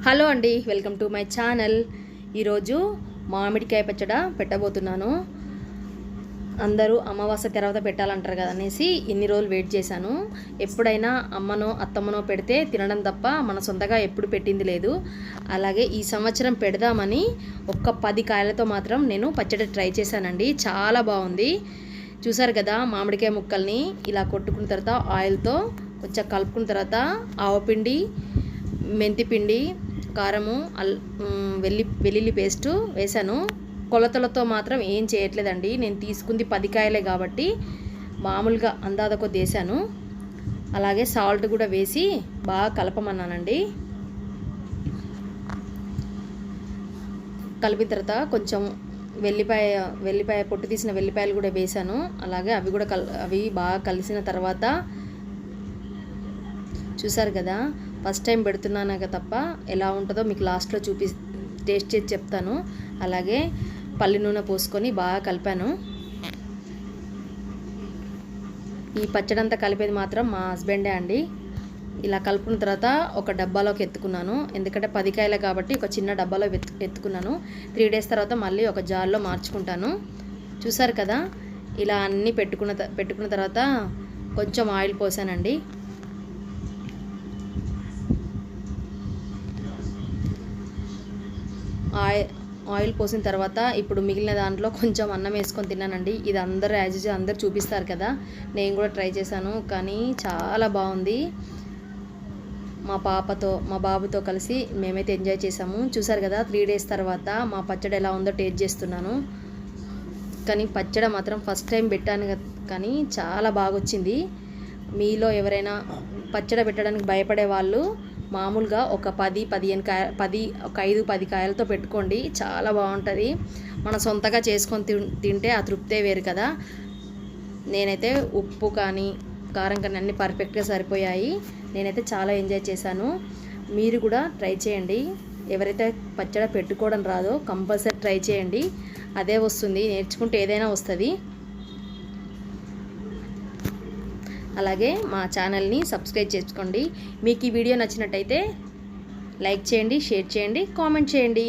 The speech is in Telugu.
హలో అండి, వెల్కమ్ టు మై ఛానల్. ఈరోజు మామిడికాయ పచ్చడి పెట్టబోతున్నాను. అందరూ అమావాస్య తర్వాత పెట్టాలంటారు కదా అనేసి ఇన్ని రోజులు వెయిట్ చేశాను. ఎప్పుడైనా అమ్మనో అత్తమ్మనో పెడితే తినడం తప్ప మన సొంతగా ఎప్పుడు పెట్టింది లేదు. అలాగే ఈ సంవత్సరం పెడదామని ఒక్క 10 కాయలతో మాత్రం నేను పచ్చడి ట్రై చేశానండి. చాలా బాగుంది. చూసారు కదా, మామిడికాయ ముక్కల్ని ఇలా కొట్టుకున్న తర్వాత ఆయిల్తో కొంచెం కలుపుకున్న తర్వాత ఆవపిండి, మెంతిపిండి, కారము, వెల్లుల్లి పేస్టు వేసాను. కొలతలతో మాత్రం ఏం చేయట్లేదండి. నేను తీసుకుంది 10 కాయలే కాబట్టి మామూలుగా అందాద కొద్ది వేసాను. అలాగే సాల్ట్ కూడా వేసి బాగా కలపమన్నానండి. కలిపిన తర్వాత కొంచెం వెల్లిపాయ పొట్టు తీసిన వెల్లిపాయలు కూడా వేసాను. అలాగే అవి బాగా కలిసిన తర్వాత చూసారు కదా, ఫస్ట్ టైం పెడుతున్నాను తప్ప ఎలా ఉంటుందో మీకు లాస్ట్లో టేస్ట్ చేసి చెప్తాను. అలాగే పల్లి నూనె పోసుకొని బాగా కలిపాను. ఈ పచ్చడి అంతా కలిపేది మాత్రం మా హస్బెండే అండి. ఇలా కలుపుకున్న తర్వాత ఒక డబ్బాలోకి ఎత్తుకున్నాను. ఎందుకంటే 10 కాయలే కాబట్టి ఒక చిన్న డబ్బాలో ఎత్తుకున్నాను. 3 days తర్వాత మళ్ళీ ఒక జార్లో మార్చుకుంటాను. చూసారు కదా, ఇలా అన్నీ పెట్టుకున్న తర్వాత కొంచెం ఆయిల్ పోసానండి. ఆయిల్ పోసిన తర్వాత ఇప్పుడు మిగిలిన దాంట్లో కొంచెం అన్నం వేసుకొని తిన్నానండి. ఇది అందరూ చూపిస్తారు కదా, నేను కూడా ట్రై చేశాను. కానీ చాలా బాగుంది. మా బాబుతో కలిసి మేమైతే ఎంజాయ్ చేసాము. చూసారు కదా, 3 days తర్వాత మా పచ్చడి ఎలా ఉందో టేస్ట్ చేస్తున్నాను. కానీ పచ్చడి మాత్రం ఫస్ట్ టైం పెట్టాను కానీ చాలా బాగా వచ్చింది. మీలో ఎవరైనా పచ్చడి పెట్టడానికి భయపడే వాళ్ళు మామూలుగా ఒక 5-10 కాయలతో పెట్టుకోండి. చాలా బాగుంటుంది. మన సొంతగా చేసుకొని తింటే ఆ తృప్తే వేరు కదా. నేనైతే ఉప్పు కానీ కారం కానీ అన్నీ పర్ఫెక్ట్గా సరిపోయాయి. నేనైతే చాలా ఎంజాయ్ చేశాను. మీరు కూడా ట్రై చేయండి. ఎవరైతే పచ్చడి పెట్టుకోవడం రాదో కంపల్సరీ ట్రై చేయండి. అదే వస్తుంది, నేర్చుకుంటే ఏదైనా వస్తుంది. అలాగే మా ఛానల్ని సబ్స్క్రైబ్ చేసుకోండి. మీకు ఈ వీడియో నచ్చినట్టయితే లైక్ చేయండి, షేర్ చేయండి, కామెంట్ చేయండి.